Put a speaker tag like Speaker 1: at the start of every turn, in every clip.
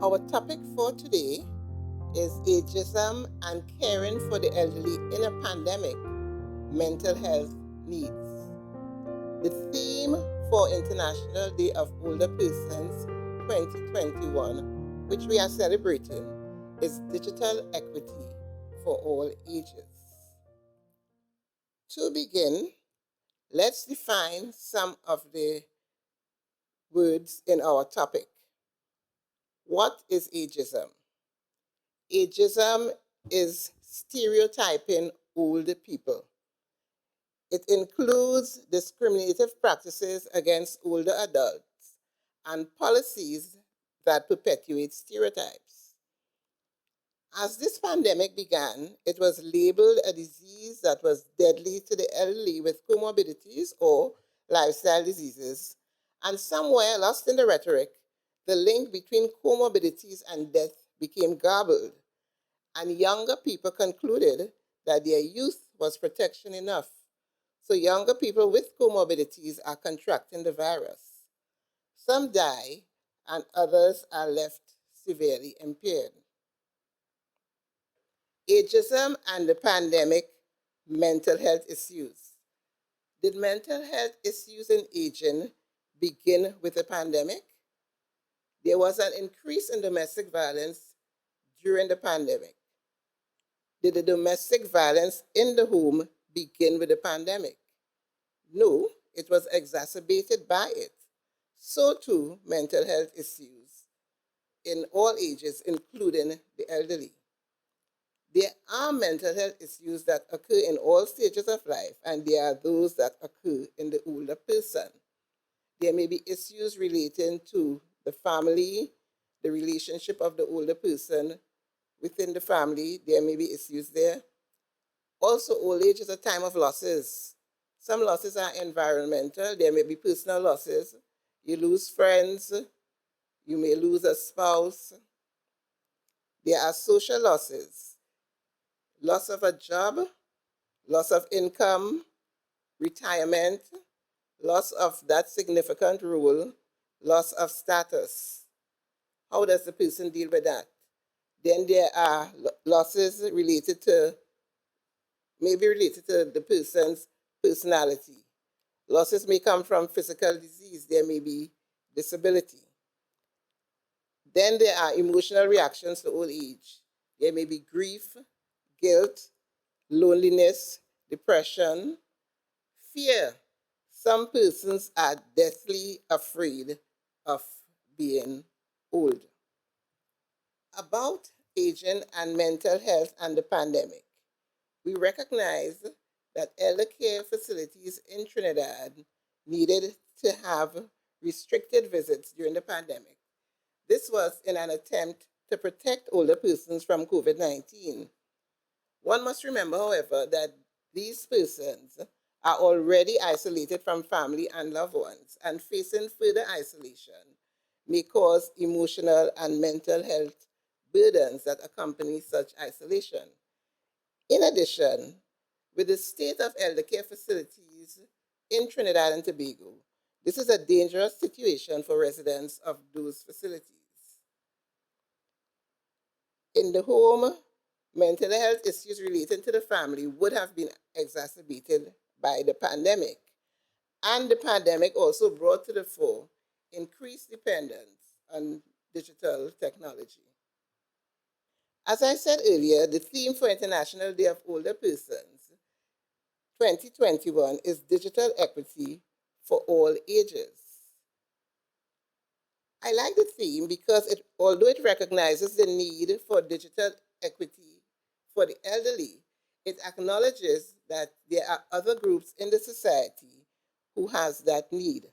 Speaker 1: Our topic for today is ageism and caring for the elderly in a pandemic, mental health needs. The theme for International Day of Older Persons 2021, which we are celebrating, is digital equity for all ages. To begin, let's define some of the words in our topic. What is ageism? Ageism is stereotyping older people. It includes discriminative practices against older adults and policies that perpetuate stereotypes. As this pandemic began, it was labeled a disease that was deadly to the elderly with comorbidities or lifestyle diseases, and somewhere lost in the rhetoric, the link between comorbidities and death became garbled, and younger people concluded that their youth was protection enough. So younger people with comorbidities are contracting the virus. Some die, and others are left severely impaired. Ageism and the pandemic, mental health issues. Did mental health issues in aging begin with the pandemic? There was an increase in domestic violence during the pandemic. Did the domestic violence in the home begin with the pandemic? No, it was exacerbated by it. So too, mental health issues in all ages, including the elderly. There are mental health issues that occur in all stages of life, and there are those that occur in the older person. There may be issues relating to the family, the relationship of the older person within the family. There may be issues there. Also, old age is a time of losses. Some losses are environmental. There may be personal losses. You lose friends. You may lose a spouse. There are social losses. Loss of a job, loss of income, retirement, loss of that significant role, loss of status. How does the person deal with that? Then there are losses maybe related to the person's personality. Losses may come from physical disease. There may be disability. Then there are emotional reactions to old age. There may be grief, guilt, loneliness, depression, fear. Some persons are deathly afraid of being old. About aging and mental health and the pandemic, we recognize that elder care facilities in Trinidad needed to have restricted visits during the pandemic. This was in an attempt to protect older persons from COVID-19. One must remember, however, that these persons are already isolated from family and loved ones, and facing further isolation may cause emotional and mental health burdens that accompany such isolation. In addition, with the state of elder care facilities in Trinidad and Tobago, this is a dangerous situation for residents of those facilities. In the home, mental health issues relating to the family would have been exacerbated by the pandemic. And the pandemic also brought to the fore increased dependence on digital technology. As I said earlier, the theme for International Day of Older Persons 2021 is digital equity for all ages. I like the theme because although it recognizes the need for digital equity for the elderly, it acknowledges that there are other groups in the society who has that need.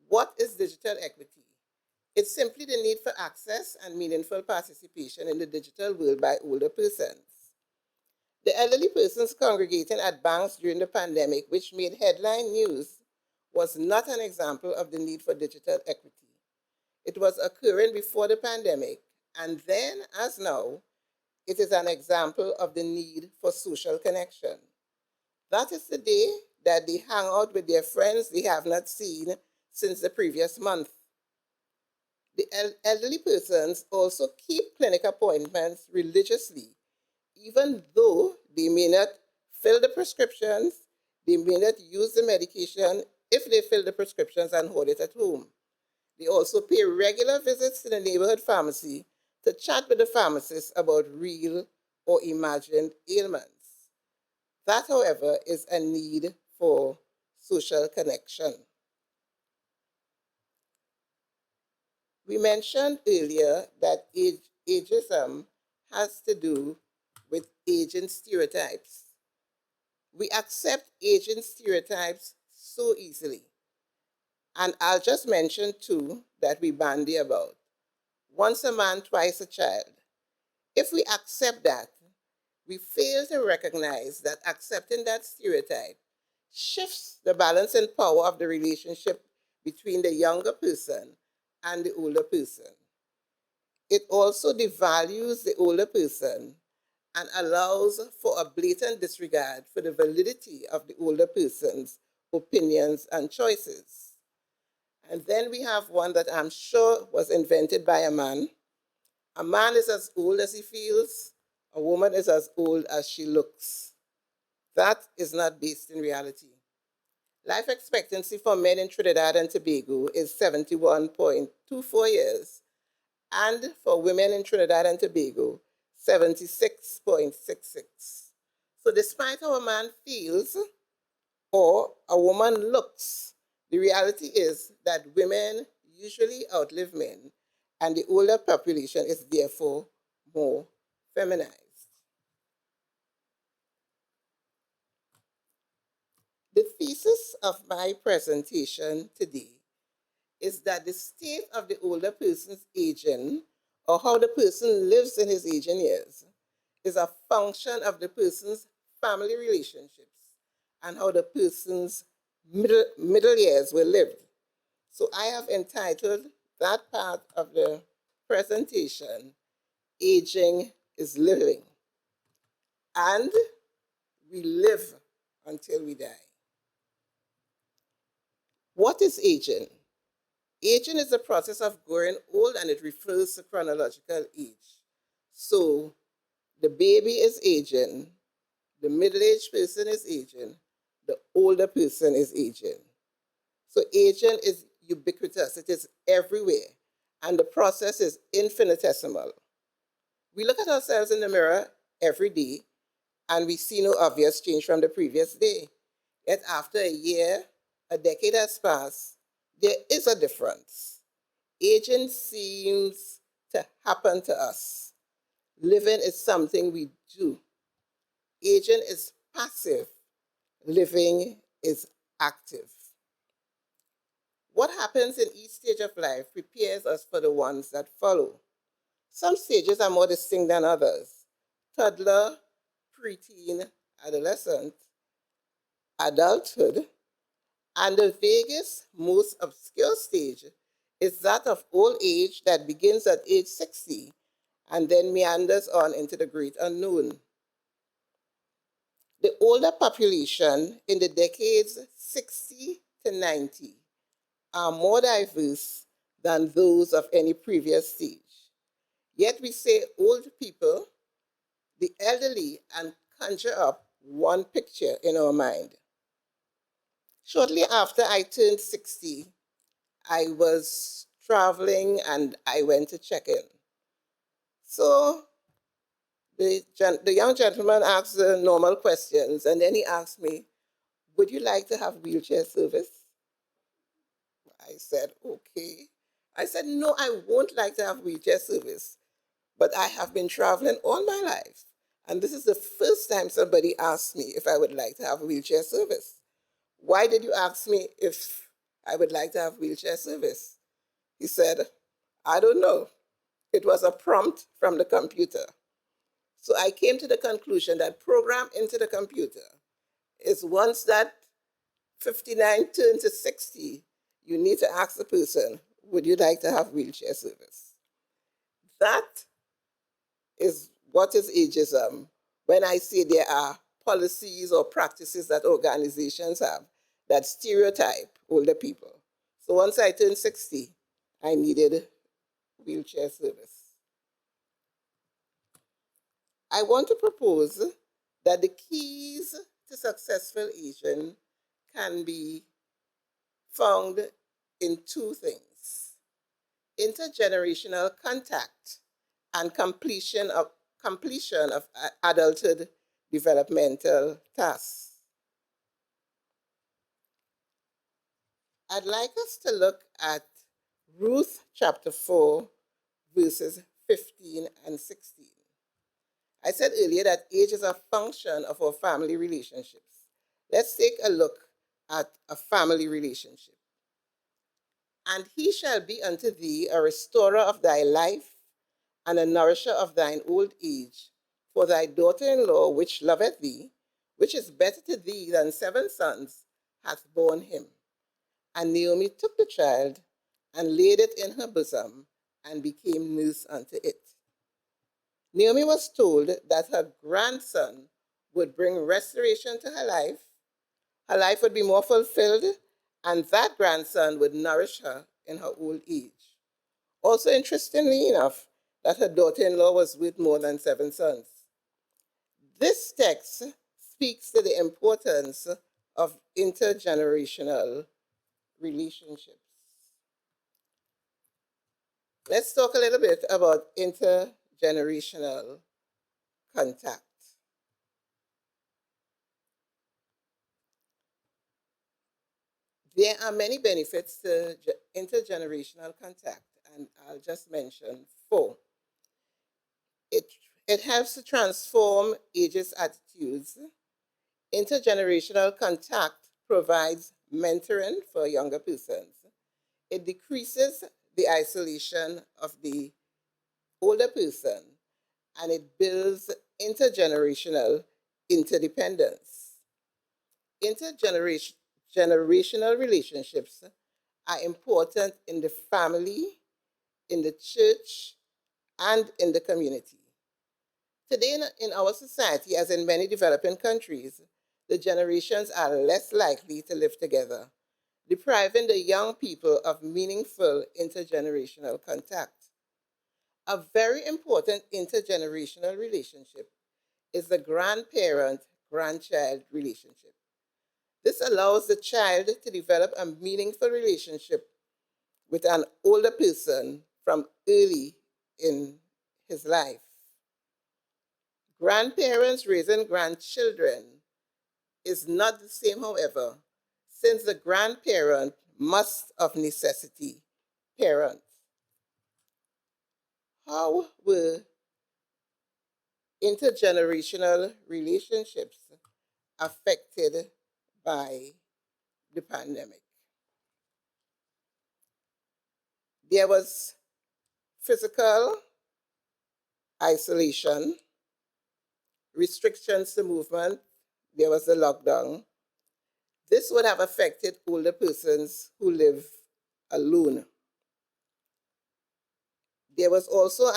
Speaker 1: What is digital equity? It's simply the need for access and meaningful participation in the digital world by older persons. The elderly persons congregating at banks during the pandemic, which made headline news, was not an example of the need for digital equity. It was occurring before the pandemic, and then, as now, it is an example of the need for social connection. That is the day that they hang out with their friends they have not seen since the previous month. The elderly persons also keep clinic appointments religiously, even though they may not fill the prescriptions, they may not use the medication if they fill the prescriptions and hold it at home. They also pay regular visits to the neighborhood pharmacy to chat with the pharmacist about real or imagined ailments. That, however, is a need for social connection. We mentioned earlier that ageism has to do with aging stereotypes. We accept aging stereotypes so easily. And I'll just mention two that we bandy about. Once a man, twice a child. If we accept that, we fail to recognize that accepting that stereotype shifts the balance and power of the relationship between the younger person and the older person. It also devalues the older person and allows for a blatant disregard for the validity of the older person's opinions and choices. And then we have one that I'm sure was invented by a man. A man is as old as he feels, a woman is as old as she looks. That is not based in reality. Life expectancy for men in Trinidad and Tobago is 71.24 years, and for women in Trinidad and Tobago, 76.66. So despite how a man feels or a woman looks, the reality is that women usually outlive men, and the older population is therefore more feminized. The thesis of my presentation today is that the state of the older person's aging, or how the person lives in his aging years, is a function of the person's family relationships and how the person's middle years were lived. So I have entitled that part of the presentation, Aging is Living. And we live until we die. What is aging? Aging is the process of growing old, and it refers to chronological age. So the baby is aging, the middle-aged person is aging, the older person is aging. So aging is ubiquitous, it is everywhere, and the process is infinitesimal. We look at ourselves in the mirror every day, and we see no obvious change from the previous day. Yet after a year, a decade has passed, there is a difference. Aging seems to happen to us. Living is something we do. Aging is passive. Living is active. What happens in each stage of life prepares us for the ones that follow. Some stages are more distinct than others. Toddler, preteen, adolescent, adulthood, and the vaguest, most obscure stage is that of old age that begins at age 60 and then meanders on into the great unknown. The older population in the decades 60 to 90 are more diverse than those of any previous stage. Yet we say old people, the elderly, and conjure up one picture in our mind. Shortly after I turned 60, I was traveling and I went to check in. So the young gentleman asked the normal questions, and then he asked me, would you like to have wheelchair service? I said, okay. I said, no, I won't like to have wheelchair service, but I have been traveling all my life. And this is the first time somebody asked me if I would like to have wheelchair service. Why did you ask me if I would like to have wheelchair service? He said, I don't know. It was a prompt from the computer. So I came to the conclusion that programmed into the computer is once that 59 turns to 60, you need to ask the person, would you like to have wheelchair service? That is what is ageism. When I say there are policies or practices that organizations have that stereotype older people. So once I turned 60, I needed wheelchair service. I want to propose that the keys to successful aging can be found in two things: intergenerational contact and completion of adulthood developmental tasks. I'd like us to look at Ruth chapter 4, verses 15 and 16. I said earlier that age is a function of our family relationships. Let's take a look at a family relationship. And he shall be unto thee a restorer of thy life and a nourisher of thine old age. For thy daughter-in-law, which loveth thee, which is better to thee than 7 sons, hath borne him. And Naomi took the child and laid it in her bosom and became nurse unto it. Naomi was told that her grandson would bring restoration to her life. Her life would be more fulfilled, and that grandson would nourish her in her old age. Also, interestingly enough, that her daughter-in-law was with more than 7 sons. This text speaks to the importance of intergenerational relationships. Let's talk a little bit about intergenerational contact. There are many benefits to intergenerational contact, and I'll just mention 4. It, it helps to transform ageist attitudes. Intergenerational contact provides mentoring for younger persons. It decreases the isolation of the older person, and it builds intergenerational interdependence. Intergenerational relationships are important in the family, in the church, and in the community. Today, in our society, as in many developing countries, the generations are less likely to live together, depriving the young people of meaningful intergenerational contact. A very important intergenerational relationship is the grandparent grandchild relationship. This allows the child to develop a meaningful relationship with an older person from early in his life. Grandparents raising grandchildren is not the same, however, since the grandparent must of necessity parent. How were intergenerational relationships affected by the pandemic? There was physical isolation, restrictions to movement, there was the lockdown. This would have affected older persons who live alone. There was also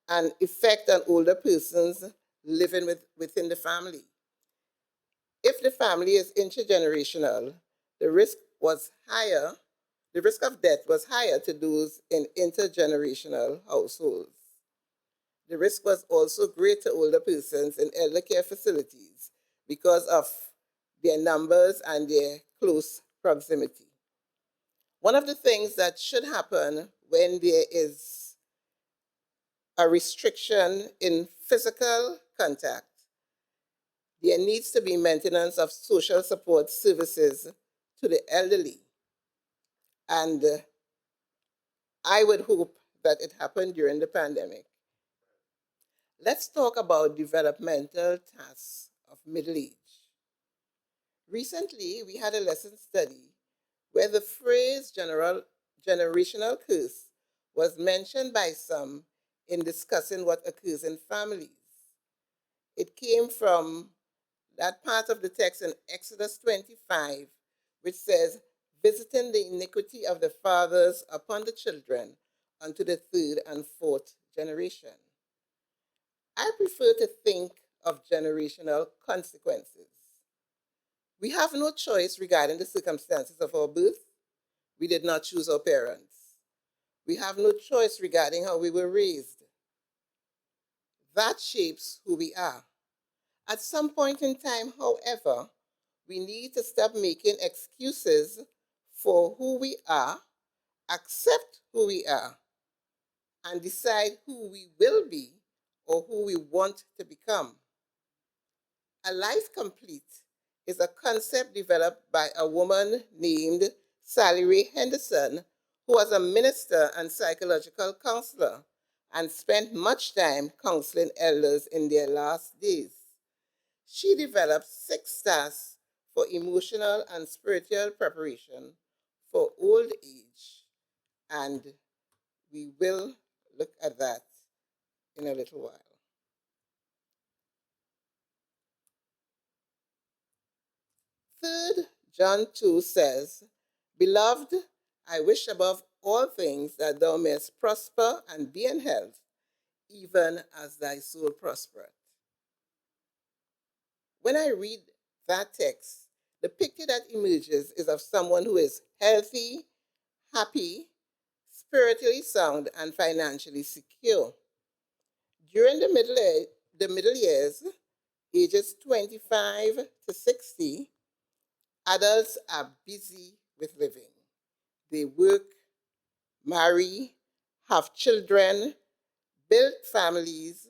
Speaker 1: an effect on older persons living within the family. If the family is intergenerational, the risk was higher, the risk of death was higher to those in intergenerational households. The risk was also great to older persons in elder care facilities because of their numbers and their close proximity. One of the things that should happen when there is a restriction in physical contact, there needs to be maintenance of social support services to the elderly. And I would hope that it happened during the pandemic. Let's talk about developmental tasks of middle age. Recently, we had a lesson study where the phrase generational curse was mentioned by some in discussing what occurs in families. It came from that part of the text in Exodus 25, which says, visiting the iniquity of the fathers upon the children unto the 3rd and 4th generation. I prefer to think of generational consequences. We have no choice regarding the circumstances of our birth. We did not choose our parents. We have no choice regarding how we were raised. That shapes who we are. At some point in time, however, we need to stop making excuses for who we are, accept who we are, and decide who we will be or who we want to become. A life complete is a concept developed by a woman named Sally Ray Henderson, who was a minister and psychological counselor and spent much time counseling elders in their last days. She developed 6 tasks for emotional and spiritual preparation for old age, and we will look at that in a little while. Third John 2 says, Beloved, I wish above all things that thou mayest prosper and be in health, even as thy soul prospereth. When I read that text, the picture that emerges is of someone who is healthy, happy, spiritually sound, and financially secure. During the middle years, ages 25 to 60, adults are busy with living. They work, marry, have children, build families,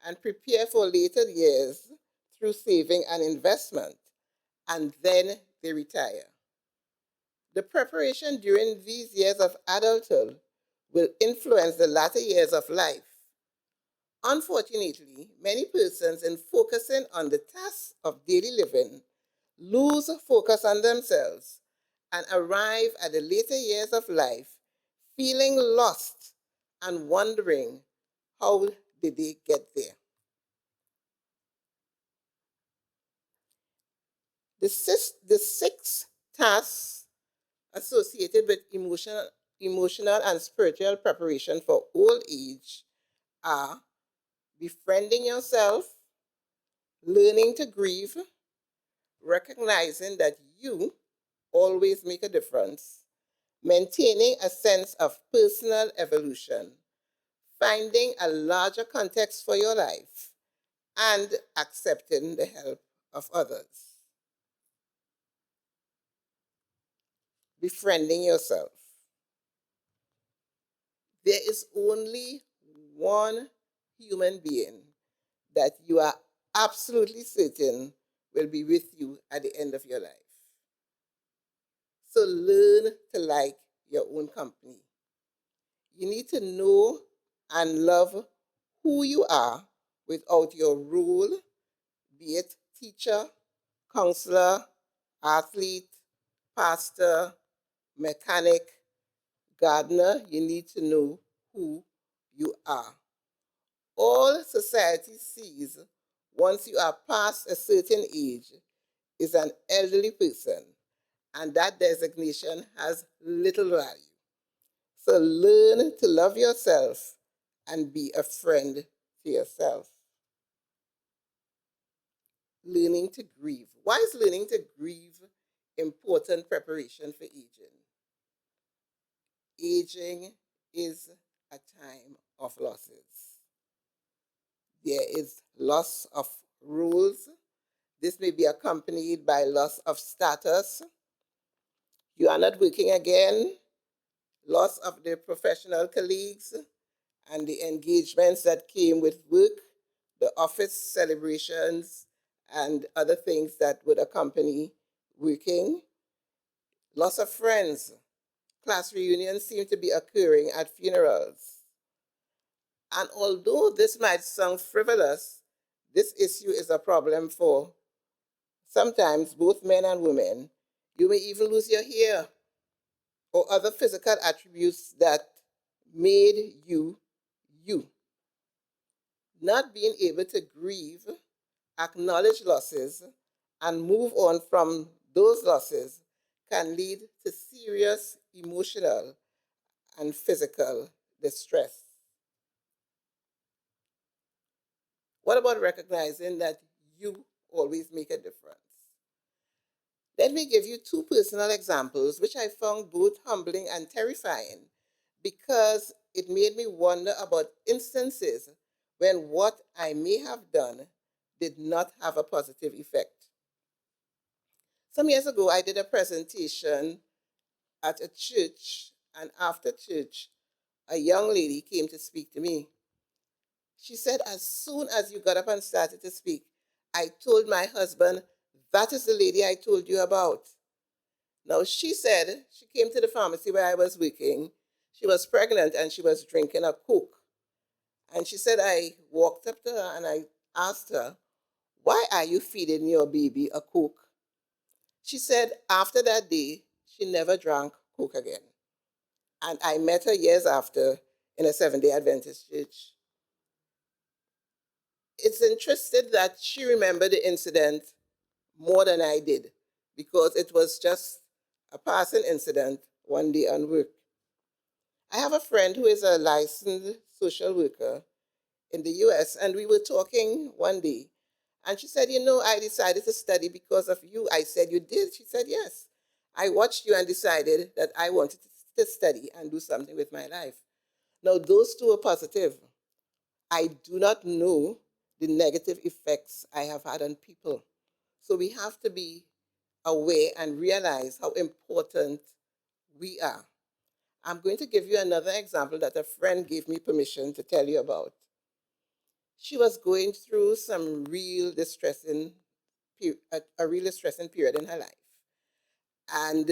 Speaker 1: and prepare for later years through saving and investment, and then they retire. The preparation during these years of adulthood will influence the latter years of life. Unfortunately, many persons, in focusing on the tasks of daily living, lose focus on themselves and arrive at the later years of life feeling lost and wondering how did they get there. The 6 tasks associated with emotional and spiritual preparation for old age are befriending yourself, learning to grieve, recognizing that you always make a difference, maintaining a sense of personal evolution, finding a larger context for your life, and accepting the help of others. Befriending yourself. There is only one human being that you are absolutely certain will be with you at the end of your life. So learn to like your own company. You need to know and love who you are without your role, be it teacher, counselor, athlete, pastor, mechanic, gardener. You need to know who you are. All society sees once you are past a certain age is an elderly person, and that designation has little value. So learn to love yourself and be a friend to yourself. Learning to grieve. Why is learning to grieve important preparation for aging? Aging is a time of losses. There is loss of roles. This may be accompanied by loss of status. You are not working again. Loss of the professional colleagues and the engagements that came with work, the office celebrations, and other things that would accompany working. Loss of friends. Class reunions seem to be occurring at funerals. And although this might sound frivolous, this issue is a problem for sometimes both men and women. You may even lose your hair or other physical attributes that made you you. Not being able to grieve, acknowledge losses, and move on from those losses can lead to serious emotional and physical distress. What about recognizing that you always make a difference? Let me give you 2 personal examples which I found both humbling and terrifying because it made me wonder about instances when what I may have done did not have a positive effect. Some years ago, I did a presentation at a church, and after church, a young lady came to speak to me. She said, as soon as you got up and started to speak, I told my husband, that is the lady I told you about. Now, she said she came to the pharmacy where I was working. She was pregnant and she was drinking a Coke. And she said, I walked up to her and I asked her, why are you feeding your baby a Coke? She said, after that day, she never drank Coke again. And I met her years after in a Seventh-day Adventist church. It's interesting that she remembered the incident more than I did because it was just a passing incident one day on work. I have a friend who is a licensed social worker in the US, and we were talking one day. And she said, I decided to study because of you. I said, you did? She said, yes. I watched you and decided that I wanted to study and do something with my life. Now, those two are positive. I do not know the negative effects I have had on people. So we have to be aware and realize how important we are. I'm going to give you another example that a friend gave me permission to tell you about. She was going through some real distressing, a real distressing period in her life. And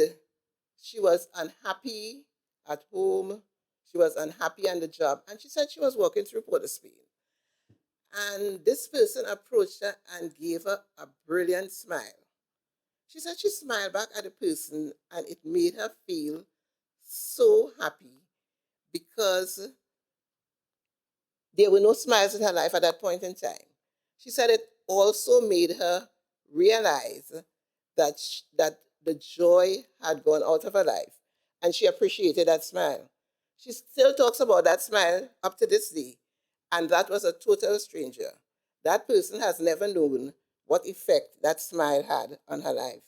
Speaker 1: she was unhappy at home. She was unhappy on the job. And she said she was walking through Port of Spain. And this person approached her and gave her a brilliant smile. She said she smiled back at the person and it made her feel so happy because there were no smiles in her life at that point in time. She said it also made her realize that the joy had gone out of her life and she appreciated that smile. She still talks about that smile up to this day, and that was a total stranger. That person has never known what effect that smile had on her life.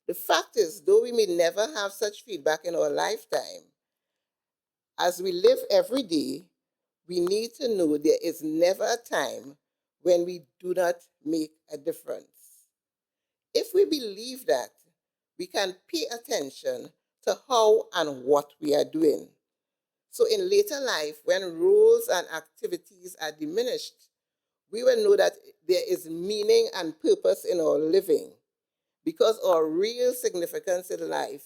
Speaker 1: The fact is, though we may never have such feedback in our lifetime, as we live every day, we need to know there is never a time when we do not make a difference. If we believe that, we can pay attention to how and what we are doing. So in later life, when roles and activities are diminished, we will know that there is meaning and purpose in our living because our real significance in life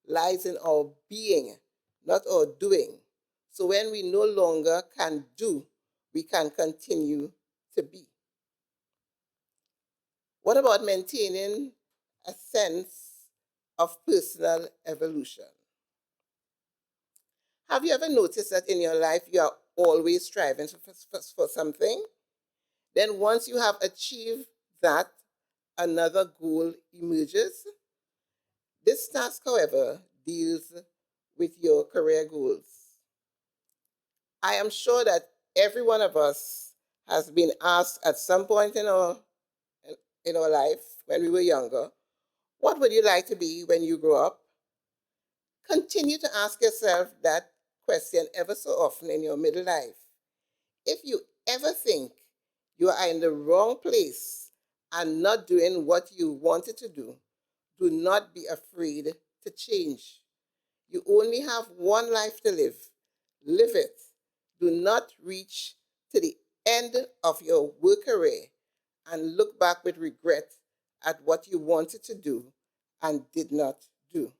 Speaker 1: lies in our being, not our doing. So when we no longer can do, we can continue to be. What about maintaining a sense of personal evolution? Have you ever noticed that in your life you are always striving for something? Then once you have achieved that, another goal emerges. This task, however, deals with your career goals. I am sure that every one of us has been asked at some point in our life when we were younger, what would you like to be when you grow up? Continue to ask yourself that question ever so often in your middle life. If you ever think you are in the wrong place and not doing what you wanted to do not be afraid to change. You only have one life to live. Live it. Do not reach to the end of your work career and look back with regret at what you wanted to do and did not do.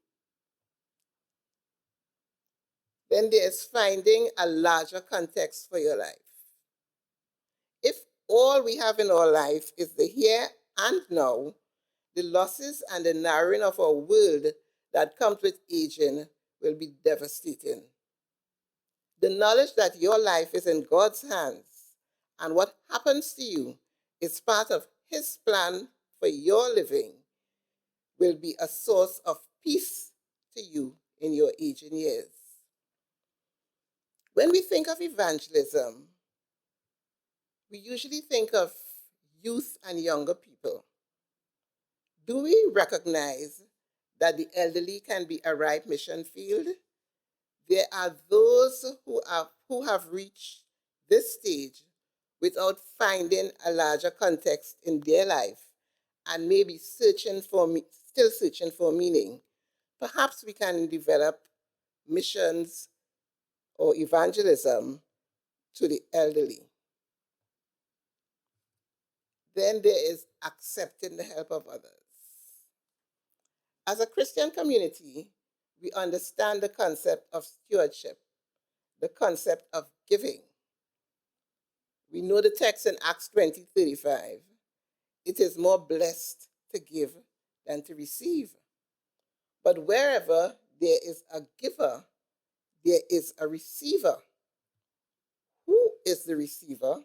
Speaker 1: Then there's finding a larger context for your life. If all we have in our life is the here and now, the losses and the narrowing of our world that comes with aging will be devastating. The knowledge that your life is in God's hands and what happens to you is part of His plan for your living will be a source of peace to you in your aging years. When we think of evangelism, we usually think of youth and younger people. Do we recognize that the elderly can be a ripe mission field? There are those who have reached this stage without finding a larger context in their life and maybe still searching for meaning. Perhaps we can develop missions or evangelism to the elderly. Then there is accepting the help of others. As a Christian community, we understand the concept of stewardship, the concept of giving. We know the text in Acts 20:35. It is more blessed to give than to receive. But wherever there is a giver, there is a receiver. Who is the receiver?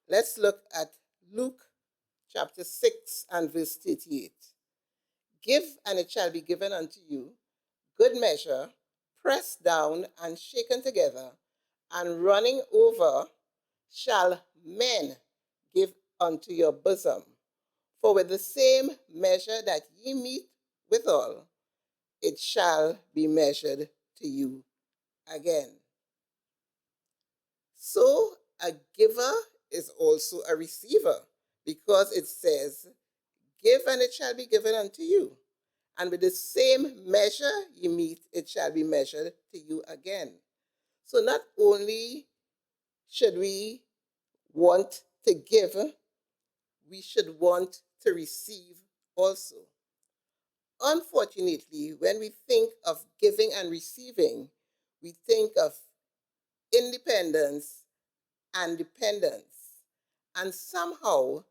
Speaker 1: Let's look at Luke chapter 6 and verse 38. Give, and it shall be given unto you, good measure, pressed down and shaken together, and running over, shall men give unto your bosom. For with the same measure that ye meet withal, it shall be measured to you again. So a giver is also a receiver, because it says, give, and it shall be given unto you. And with the same measure you meet, it shall be measured to you again. So not only should we want to give, we should want to receive also. Unfortunately, when we think of giving and receiving, we think of independence and dependence. And somehow,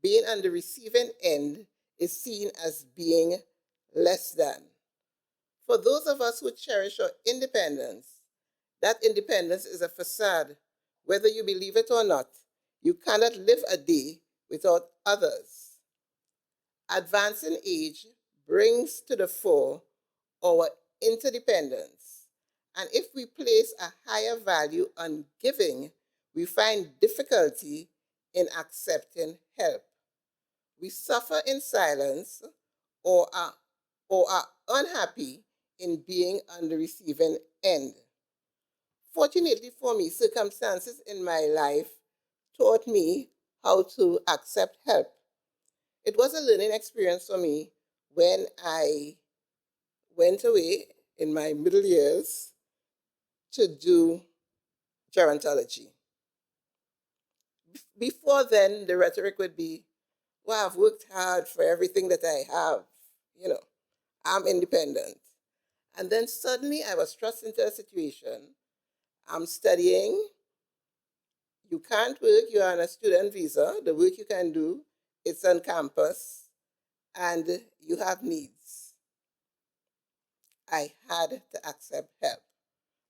Speaker 1: being on the receiving end is seen as being less than. For those of us who cherish our independence, that independence is a facade. Whether you believe it or not, you cannot live a day without others. Advancing age brings to the fore our interdependence. And if we place a higher value on giving, we find difficulty in accepting help. We suffer in silence or are unhappy in being on the receiving end. Fortunately for me, circumstances in my life taught me how to accept help. It was a learning experience for me when I went away in my middle years to do gerontology. Before then, the rhetoric would be, well, I've worked hard for everything that I have. You know, I'm independent. And then suddenly I was thrust into a situation. I'm studying. You can't work. You're on a student visa. The work you can do, it's on campus. And you have needs. I had to accept help.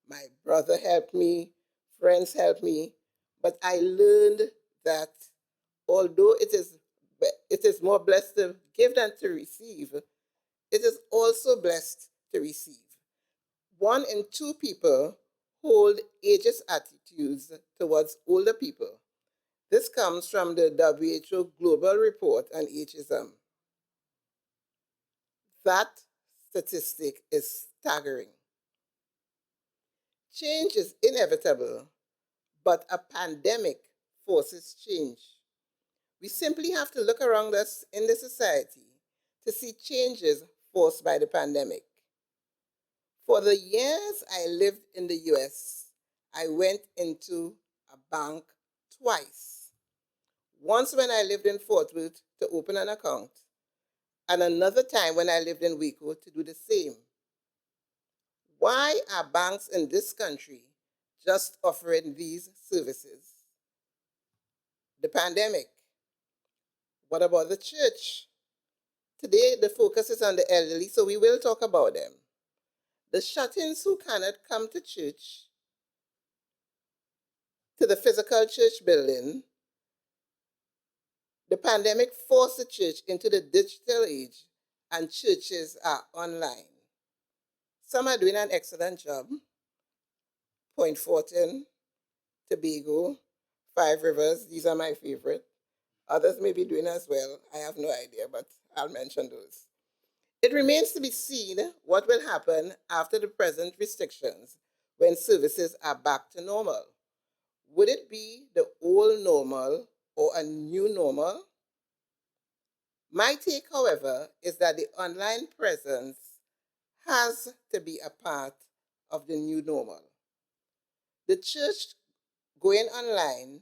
Speaker 1: My brother helped me, friends helped me, but I learned that although it is more blessed to give than to receive, it is also blessed to receive. 1 in 2 people hold ageist attitudes towards older people. This comes from the WHO Global Report on Ageism. That statistic is staggering. Change is inevitable, but a pandemic forces change. We simply have to look around us in the society to see changes forced by the pandemic. For the years I lived in the US, I went into a bank twice. Once when I lived in Fort Worth to open an account, and another time when I lived in Waco to do the same. Why are banks in this country just offering these services? The pandemic. What about the church? Today, the focus is on the elderly, so we will talk about them. The shut-ins who cannot come to church, to the physical church building. The pandemic forced the church into the digital age, and churches are online. Some are doing an excellent job. Point Fortin, Tobago, Five Rivers, these are my favorite. Others may be doing as well. I have no idea, but I'll mention those. It remains to be seen what will happen after the present restrictions when services are back to normal. Would it be the old normal or a new normal? My take, however, is that the online presence has to be a part of the new normal. The church going online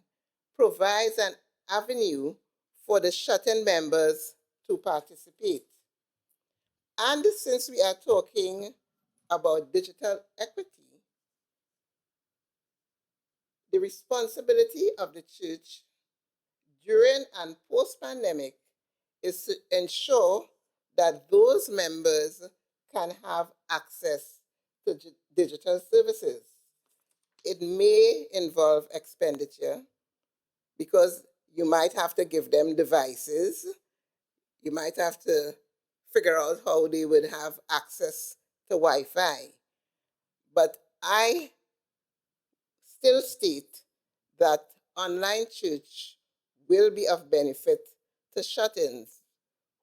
Speaker 1: provides an avenue for the shut-in members to participate. And since we are talking about digital equity, the responsibility of the church during and post-pandemic is to ensure that those members can have access to digital services. It may involve expenditure because you might have to give them devices. You might have to figure out how they would have access to Wi-Fi. But I still state that online church will be of benefit to shut-ins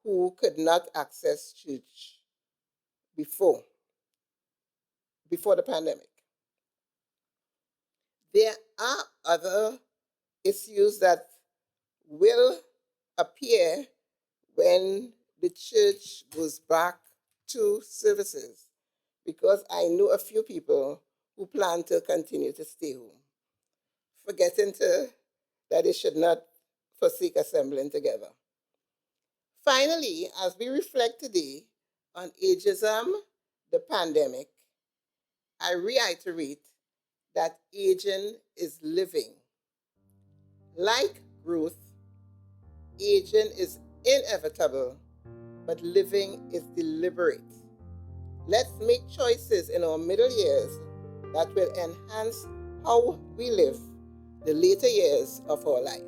Speaker 1: who could not access church before the pandemic. There are other issues that will appear when the church goes back to services, because I know a few people who plan to continue to stay home, forgetting that they should not forsake assembling together. Finally, as we reflect today on ageism, the pandemic, I reiterate that aging is living. Like growth, aging is inevitable, but living is deliberate. Let's make choices in our middle years that will enhance how we live the later years of our life.